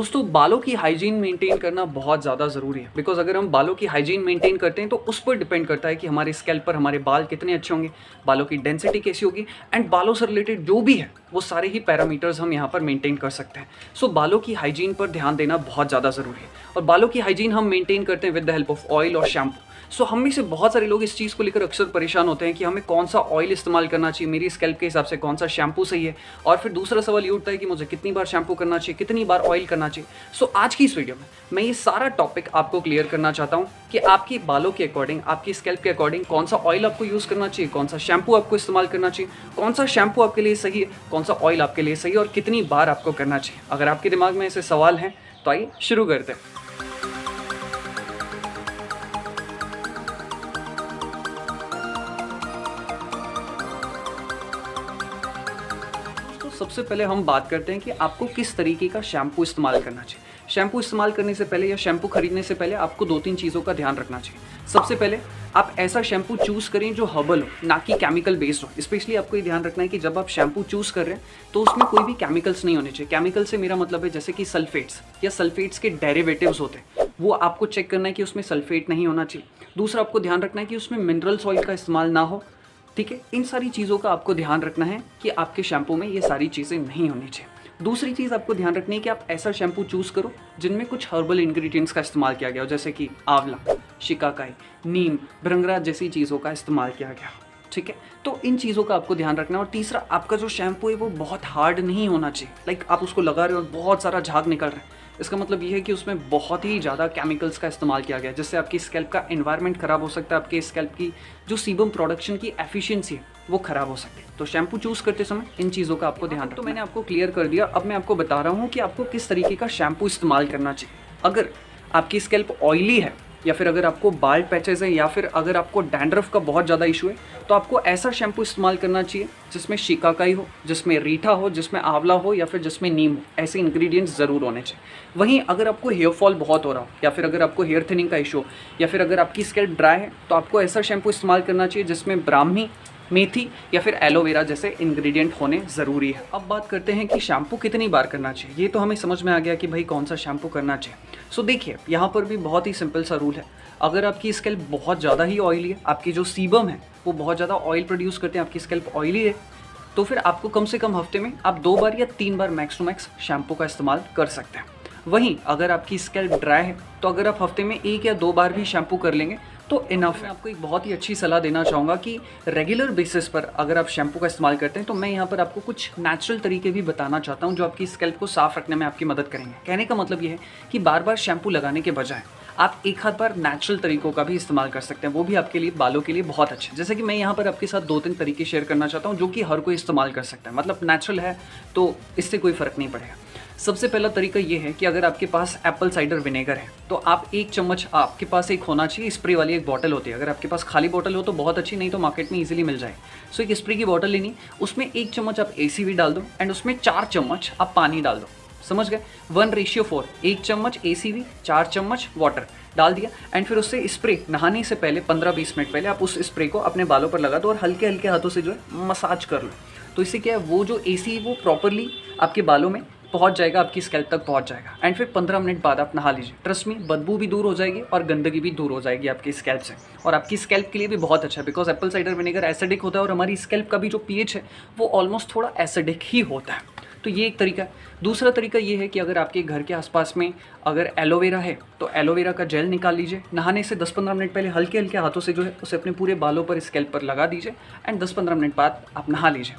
दोस्तों बालों की हाइजीन मेंटेन करना बहुत ज़्यादा ज़रूरी है, बिकॉज अगर हम बालों की हाइजीन मेंटेन करते हैं तो उस पर डिपेंड करता है कि हमारे स्कैल्प पर हमारे बाल कितने अच्छे होंगे, बालों की डेंसिटी कैसी होगी, एंड बालों से रिलेटेड जो भी है वो सारे ही पैरामीटर्स हम यहाँ पर मेंटेन कर सकते हैं। सो बालों की हाइजीन पर ध्यान देना बहुत ज़्यादा ज़रूरी है, और बालों की हाइजीन हम मेंटेन करते हैं with the help of oil और शैम्पू। सो हम में से बहुत सारे लोग इस चीज़ को लेकर अक्सर परेशान होते हैं कि हमें कौन सा ऑयल इस्तेमाल करना चाहिए, मेरी स्कैल्प के हिसाब से कौन सा शैम्पू सही है, और फिर दूसरा सवाल ये उठता है कि मुझे कितनी बार शैम्पू करना चाहिए, कितनी बार ऑयल करना चाहिए। सो आज की इस वीडियो में मैं ये सारा टॉपिक आपको क्लियर करना चाहता हूँ कि आपकी बालों के अकॉर्डिंग, आपकी स्कैल्प के अकॉर्डिंग कौन सा ऑयल आपको यूज़ करना चाहिए, कौन सा शैम्पू आपको इस्तेमाल करना चाहिए, कौन सा शैम्पू आपके लिए सही है, कौन सा ऑयल आपके लिए सही है, और कितनी बार आपको करना चाहिए। अगर आपके दिमाग में ऐसे सवाल हैं तो आइए शुरू करते हैं। सबसे पहले हम बात करते हैं कि आपको किस तरीके का शैम्पू इस्तेमाल करना चाहिए। शैम्पू इस्तेमाल करने से पहले या शैम्पू खरीदने से पहले आपको 2-3 चीज़ों का ध्यान रखना चाहिए। सबसे पहले आप ऐसा शैम्पू चूज़ करें जो हर्बल हो, ना कि केमिकल बेस्ड हो। स्पेशली आपको ये ध्यान रखना है कि जब आप शैम्पू चूज़ कर रहे हैं तो उसमें कोई भी केमिकल्स नहीं होने चाहिए। केमिकल से मेरा मतलब है जैसे कि सल्फेट्स या सल्फेट्स के डेरिवेटिव्स होते हैं, वो आपको चेक करना है कि उसमें सल्फेट नहीं होना चाहिए। दूसरा, आपको ध्यान रखना है कि उसमें मिनरल्स ऑयल का इस्तेमाल ना हो। ठीक है, इन सारी चीज़ों का आपको ध्यान रखना है कि आपके शैम्पू में ये सारी चीज़ें नहीं होनी चाहिए। दूसरी चीज़ आपको ध्यान रखनी है कि आप ऐसा शैम्पू चूज़ करो जिनमें कुछ हर्बल इंग्रेडिएंट्स का इस्तेमाल किया गया हो, जैसे कि आंवला, शिकाकाई, नीम, भृंगराज जैसी चीज़ों का इस्तेमाल किया गया। ठीक है, तो इन चीज़ों का आपको ध्यान रखना है। और तीसरा, आपका जो शैम्पू है वो बहुत हार्ड नहीं होना चाहिए। लाइक आप उसको लगा रहे हो और बहुत सारा झाग निकल रहा है, इसका मतलब ये है कि उसमें बहुत ही ज़्यादा केमिकल्स का इस्तेमाल किया गया है, जिससे आपकी स्कैल्प का एनवायरनमेंट ख़राब हो सकता है, आपके स्कैल्प की जो सीबम प्रोडक्शन की एफिशिएंसी है वो ख़राब हो सकती है। तो शैम्पू चूज़ करते समय इन चीज़ों का आपको ध्यान रखना है। तो मैंने आपको क्लियर कर दिया, अब मैं आपको बता रहा हूँ कि आपको किस तरीके का शैम्पू इस्तेमाल करना चाहिए। अगर आपकी स्कैल्प ऑयली है, या फिर अगर आपको बाल पैचेस है, या फिर अगर आपको डैंड्रफ का बहुत ज़्यादा इशू है, तो आपको ऐसा शैम्पू इस्तेमाल करना चाहिए जिसमें शिकाकाई हो, जिसमें रीठा हो, जिसमें आंवला हो, या फिर जिसमें नीम हो। ऐसे इंग्रेडिएंट्स ज़रूर होने चाहिए। वहीं अगर आपको हेयर फॉल बहुत हो रहा हो, या फिर अगर आपको हेयर थिनिंग का इशू हो, या फिर अगर आपकी स्कैल्प ड्राई है, तो आपको ऐसा शैम्पू इस्तेमाल करना चाहिए जिसमें ब्राह्मी, मेथी या फिर एलोवेरा जैसे इंग्रेडिएंट होने ज़रूरी है। अब बात करते हैं कि शैम्पू कितनी बार करना चाहिए। ये तो हमें समझ में आ गया कि भाई कौन सा शैम्पू करना चाहिए। सो देखिए, यहाँ पर भी बहुत ही सिंपल सा रूल है। अगर आपकी स्कैल्प बहुत ज़्यादा ही ऑयली है, आपकी जो सीबम है वो बहुत ज़्यादा ऑयल प्रोड्यूस करते हैं, आपकी स्कैल्प ऑयली है, तो फिर आपको कम से कम हफ्ते में आप 2 बार या 3 बार मैक्स टू मैक्स शैम्पू का इस्तेमाल कर सकते हैं। वहीं अगर आपकी स्कैल्प ड्राई है तो अगर आप हफ्ते में 1 या 2 बार भी शैम्पू कर लेंगे तो इनफ है। मैं आपको एक बहुत ही अच्छी सलाह देना चाहूँगा कि रेगुलर बेसिस पर अगर आप शैम्पू का इस्तेमाल करते हैं तो मैं यहाँ पर आपको कुछ नेचुरल तरीके भी बताना चाहता हूँ जो आपकी स्कैल्प को साफ रखने में आपकी मदद करेंगे। कहने का मतलब ये है कि बार बार शैम्पू लगाने के बजाय आप एक आध बार नेचुरल तरीकों का भी इस्तेमाल कर सकते हैं, वो भी आपके लिए, बालों के लिए बहुत अच्छे। जैसे कि मैं यहाँ पर आपके साथ 2-3 तरीके शेयर करना चाहता हूँ जो कि हर कोई इस्तेमाल कर सकता है, मतलब नेचुरल है तो इससे कोई फ़र्क नहीं पड़ेगा। सबसे पहला तरीका ये है कि अगर आपके पास एप्पल साइडर विनेगर है तो आप 1 चम्मच, आपके पास एक होना चाहिए स्प्रे वाली एक बॉटल होती है। अगर आपके पास खाली बॉटल हो तो बहुत अच्छी, नहीं तो मार्केट में इजीली मिल जाए। सो एक स्प्रे की बॉटल लेनी, उसमें 1 चम्मच आप ACV डाल दो एंड उसमें 4 चम्मच आप पानी डाल दो। समझ गए? 1:4, 1 चम्मच ACV, 4 चम्मच वाटर डाल दिया, एंड फिर उससे स्प्रे नहाने से पहले 15-20 मिनट पहले आप उस स्प्रे को अपने बालों पर लगा दो और हल्के हल्के हाथों से जो है मसाज कर लो। तो इससे क्या है, वो जो AC वो प्रॉपरली आपके बालों में पहुंच जाएगा, आपकी स्कैल्प तक पहुंच जाएगा, एंड फिर 15 मिनट बाद आप नहा लीजिए। ट्रस्ट मी, बदबू भी दूर हो जाएगी और गंदगी भी दूर हो जाएगी आपकी स्कैल्प से, और आपकी स्कैल्प के लिए भी बहुत अच्छा है, because Apple cider vinegar acidic होता है और हमारी स्कैल्प का भी जो pH है वो ऑलमोस्ट थोड़ा एसिडिक ही होता है। तो ये एक तरीका है। दूसरा तरीका ये है कि अगर आपके घर के आसपास में अगर एलोवेरा है तो एलोवेरा का जेल निकाल लीजिए, नहाने से 10-15 मिनट पहले हल्के हल्के हाथों से जो है उसे अपने पूरे बालों पर, स्कैल्प पर लगा दीजिए, एंड 10-15 मिनट बाद आप नहा लीजिए।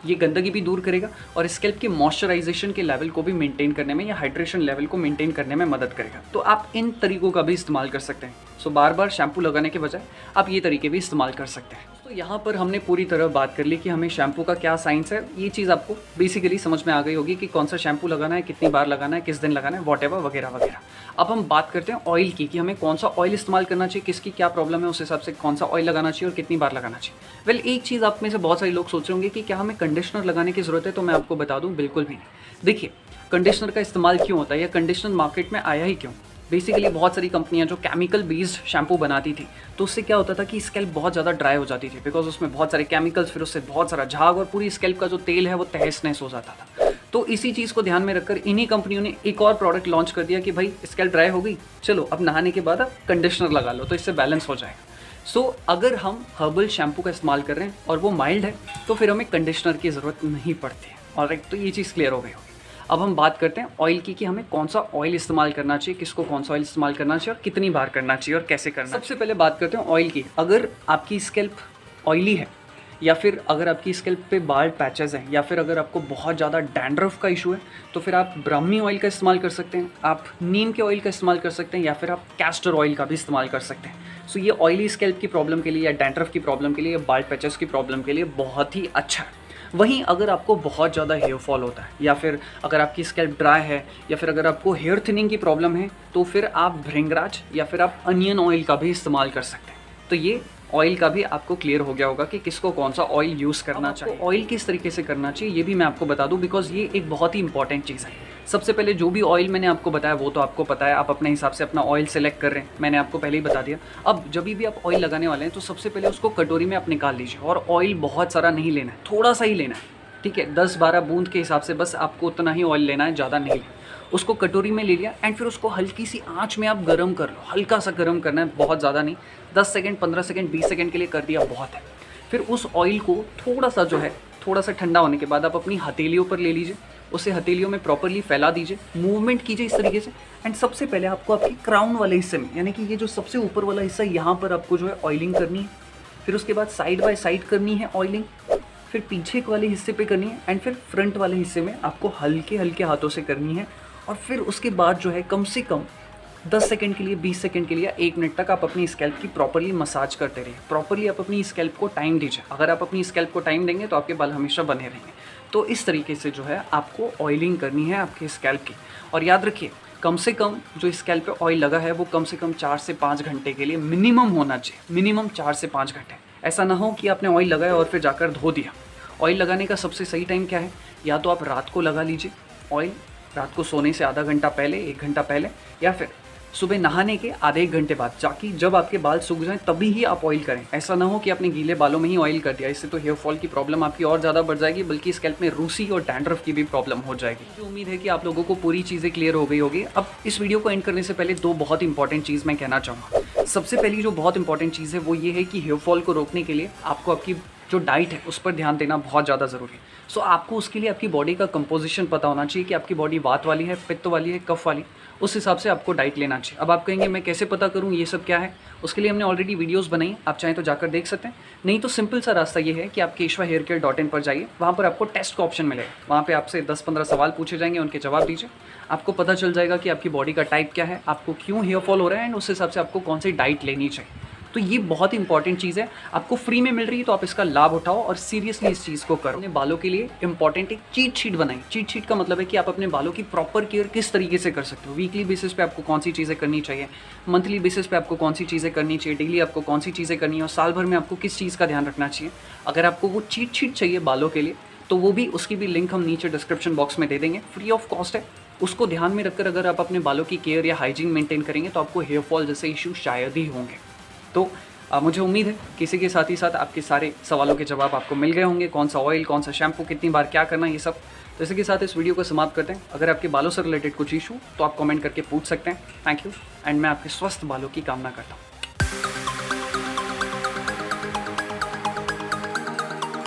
ये गंदगी भी दूर करेगा और स्कैल्प के मॉइस्चराइजेशन के लेवल को भी मेंटेन करने में, या हाइड्रेशन लेवल को मेंटेन करने में मदद करेगा। तो आप इन तरीकों का भी इस्तेमाल कर सकते हैं। सो बार बार शैम्पू लगाने के बजाय आप ये तरीके भी इस्तेमाल कर सकते हैं। तो यहाँ पर हमने पूरी तरह बात कर ली कि हमें शैम्पू का क्या साइंस है। ये चीज़ आपको बेसिकली समझ में आ गई होगी कि कौन सा शैम्पू लगाना है, कितनी बार लगाना है, किस दिन लगाना है, वॉट एवर वगैरह वगैरह। अब हम बात करते हैं ऑयल की, कि हमें कौन सा ऑयल इस्तेमाल करना चाहिए, किसकी क्या प्रॉब्लम है, उस हिसाब से कौन सा ऑयल लगाना चाहिए और कितनी बार लगाना चाहिए। वेल, एक चीज़ आप में से बहुत सारे लोग सोच रहे होंगे कि क्या हमें कंडीशनर लगाने की ज़रूरत है, तो मैं आपको बता दूँ बिल्कुल भी नहीं। देखिए, कंडीशनर का इस्तेमाल क्यों होता है या कंडीशनर मार्केट में आया ही क्यों? बेसिकली बहुत सारी कंपनियां जो केमिकल बेस्ड शैम्पू बनाती थी तो उससे क्या होता था कि स्कैल्प बहुत ज़्यादा ड्राई हो जाती थी, बिकॉज उसमें बहुत सारे केमिकल्स, फिर उससे बहुत सारा झाग और पूरी स्कैल्प का जो तेल है वो तहस नहस हो जाता था। तो इसी चीज़ को ध्यान में रखकर इन्हीं कंपनियों ने एक और प्रोडक्ट लॉन्च कर दिया कि भाई स्कैल्प ड्राई हो गई, चलो अब नहाने के बाद आप कंडीशनर लगा लो, तो इससे बैलेंस हो जाएगा। सो अगर हम हर्बल शैम्पू का इस्तेमाल कर रहे हैं और वो माइल्ड है तो फिर हमें कंडीशनर की ज़रूरत नहीं पड़ती है। और एक तो ये चीज़ क्लियर हो गई होगी। अब हम बात करते हैं ऑयल की कि हमें कौन सा ऑयल इस्तेमाल करना चाहिए, किसको कौन सा ऑयल इस्तेमाल करना चाहिए और कितनी बार करना चाहिए और कैसे करना। सबसे पहले बात करते हैं ऑयल की। अगर आपकी स्कैल्प ऑयली है या फिर अगर आपकी स्कैल्प पे बाल पैचेस हैं या फिर अगर आपको बहुत ज़्यादा डैंड्रफ का इशू है तो फिर आप ब्राह्मी ऑयल का इस्तेमाल कर सकते हैं, आप नीम के ऑयल का इस्तेमाल कर सकते हैं या फिर आप कैस्टर ऑयल का भी इस्तेमाल कर सकते हैं। सो ये ऑयली स्कैल्प की प्रॉब्लम के लिए या डैंड्रफ की प्रॉब्लम के लिए या बाल पैचेस की प्रॉब्लम के लिए बहुत ही अच्छा है। वहीं अगर आपको बहुत ज़्यादा हेयर फॉल होता है या फिर अगर आपकी स्कैल्प ड्राई है या फिर अगर आपको हेयर थिनिंग की प्रॉब्लम है तो फिर आप भृंगराज या फिर आप अनियन ऑयल का भी इस्तेमाल कर सकते हैं। तो ये ऑयल का भी आपको क्लियर हो गया होगा कि किसको कौन सा ऑयल यूज़ करना चाहिए। ऑयल किस तरीके से करना चाहिए ये भी मैं आपको बता दूं, बिकॉज ये एक बहुत ही इंपॉर्टेंट चीज़ है। सबसे पहले जो भी ऑयल मैंने आपको बताया वो तो आपको पता है, आप अपने हिसाब से अपना ऑयल सेलेक्ट कर रहे हैं, मैंने आपको पहले ही बता दिया। अब जब भी आप ऑयल लगाने वाले हैं तो सबसे पहले उसको कटोरी में आप निकाल लीजिए और ऑयल बहुत सारा नहीं लेना है, थोड़ा सा ही लेना है, ठीक है। 10-12 बूंद के हिसाब से बस आपको उतना ही ऑयल लेना है, ज़्यादा नहीं लेना। उसको कटोरी में ले लिया एंड फिर उसको हल्की सी आंच में आप गर्म कर लो, हल्का सा गर्म करना है, बहुत ज़्यादा नहीं, 10 सेकंड 15 सेकंड 20 सेकंड के लिए कर दिया, बहुत है। फिर उस ऑयल को थोड़ा सा जो है थोड़ा सा ठंडा होने के बाद आप अपनी हथेलियों पर ले लीजिए, उसे हथेलियों में प्रॉपरली फैला दीजिए, मूवमेंट कीजिए इस तरीके से। एंड सबसे पहले आपको आपकी क्राउन वाले हिस्से में, यानी कि ये जो सबसे ऊपर वाला हिस्सा, यहाँ पर आपको जो है ऑयलिंग करनी है। फिर उसके बाद साइड बाय साइड करनी है ऑयलिंग, फिर पीछे वाले हिस्से पे करनी है एंड फिर फ्रंट वाले हिस्से में आपको हल्के हल्के हाथों से करनी है। और फिर उसके बाद जो है कम से कम 10 सेकंड के लिए, 20 सेकंड के लिए, 1 मिनट तक आप अपनी स्कैल्प की प्रॉपरली मसाज करते रहिए। प्रॉपरली आप अपनी स्कैल्प को टाइम दीजिए। अगर आप अपनी स्कैल्प को टाइम देंगे तो आपके बाल हमेशा बने रहेंगे। तो इस तरीके से जो है आपको ऑयलिंग करनी है आपके स्कैल्प की। और याद रखिए कम से कम जो स्कैल्प पे ऑयल लगा है वो कम से कम 4 से 5 घंटे के लिए मिनिमम होना चाहिए, मिनिमम 4 से 5 घंटे। ऐसा ना हो कि आपने ऑयल लगाया और फिर जाकर धो दिया। ऑयल लगाने का सबसे सही टाइम क्या है, या तो आप रात को लगा लीजिए ऑयल, रात को सोने से आधा घंटा पहले, 1 घंटा पहले, या फिर सुबह नहाने के आधे 1 घंटे बाद, जाकि जब आपके बाल सूख जाएं तभी ही आप ऑयल करें। ऐसा ना हो कि आपने गीले बालों में ही ऑयल कर दिया, इससे तो हेयर फॉल की प्रॉब्लम आपकी और ज़्यादा बढ़ जाएगी, बल्कि स्कैल्प में रूसी और डैंड्रफ की भी प्रॉब्लम हो जाएगी। तो उम्मीद है कि आप लोगों को पूरी चीज़ें क्लियर हो गई होगी। अब इस वीडियो को एंड करने से पहले 2 बहुत इंपॉर्टेंट चीज़ मैं कहना चाहूँगा। सबसे पहली जो बहुत इंपॉर्टेंट चीज़ है वो ये है कि हेयर फॉल को रोकने के लिए आपको आपकी जो डाइट है उस पर ध्यान देना बहुत ज़्यादा ज़रूरी है। सो आपको उसके लिए आपकी बॉडी का कंपोजिशन पता होना चाहिए कि आपकी बॉडी वात वाली है, पित्त वाली है, कफ वाली, उस हिसाब से आपको डाइट लेना चाहिए। अब आप कहेंगे मैं कैसे पता करूँ ये सब क्या है, उसके लिए हमने ऑलरेडी वीडियोस बनाई, आप चाहें तो जाकर देख सकते हैं। नहीं तो सिंपल सा रास्ता ये है कि आप keshvahaircare.in पर जाइए, वहाँ पर आपको टेस्ट का ऑप्शन मिलेगा। वहाँ पे आपसे 10-15 सवाल पूछे जाएंगे, उनके जवाब दीजिए, आपको पता चल जाएगा कि आपकी बॉडी का टाइप क्या है, आपको क्यों हेयर फॉल हो रहा है एंड उस हिसाब से आपको कौन सी डाइट लेनी चाहिए। तो ये बहुत इंपॉर्टेंट चीज़ है, आपको फ्री में मिल रही है तो आप इसका लाभ उठाओ और सीरियसली इस चीज़ को करो। अपने बालों के लिए इंपॉर्टेंट एक चीट शीट बनाएं। चीट शीट का मतलब है कि आप अपने बालों की प्रॉपर केयर किस तरीके से कर सकते हो। वीकली बेसिस पे आपको कौन सी चीज़ें करनी चाहिए, मंथली बेसिस पे आपको कौन सी चीज़ें करनी चाहिए, डेली आपको कौन सी चीज़ें करनी है और साल भर में आपको किस चीज़ का ध्यान रखना चाहिए। अगर आपको वो चीट शीट चाहिए बालों के लिए तो वो भी, उसकी भी लिंक हम नीचे डिस्क्रिप्शन बॉक्स में दे देंगे, फ्री ऑफ कॉस्ट है। उसको ध्यान में रखकर अगर आप अपने बालों की केयर या हाइजीन मेंटेन करेंगे तो आपको हेयर फॉल जैसे इशू शायद ही होंगे। तो मुझे उम्मीद है कि इसी के साथ ही साथ आपके सारे सवालों के जवाब आपको मिल गए होंगे, कौन सा ऑयल, कौन सा शैम्पू, कितनी बार क्या करना, ये सब। तो इसी के साथ इस वीडियो को समाप्त करते हैं। अगर आपके बालों से रिलेटेड कुछ इशू तो आप कमेंट करके पूछ सकते हैं। थैंक यू एंड मैं आपके स्वस्थ बालों की कामना करता हूँ।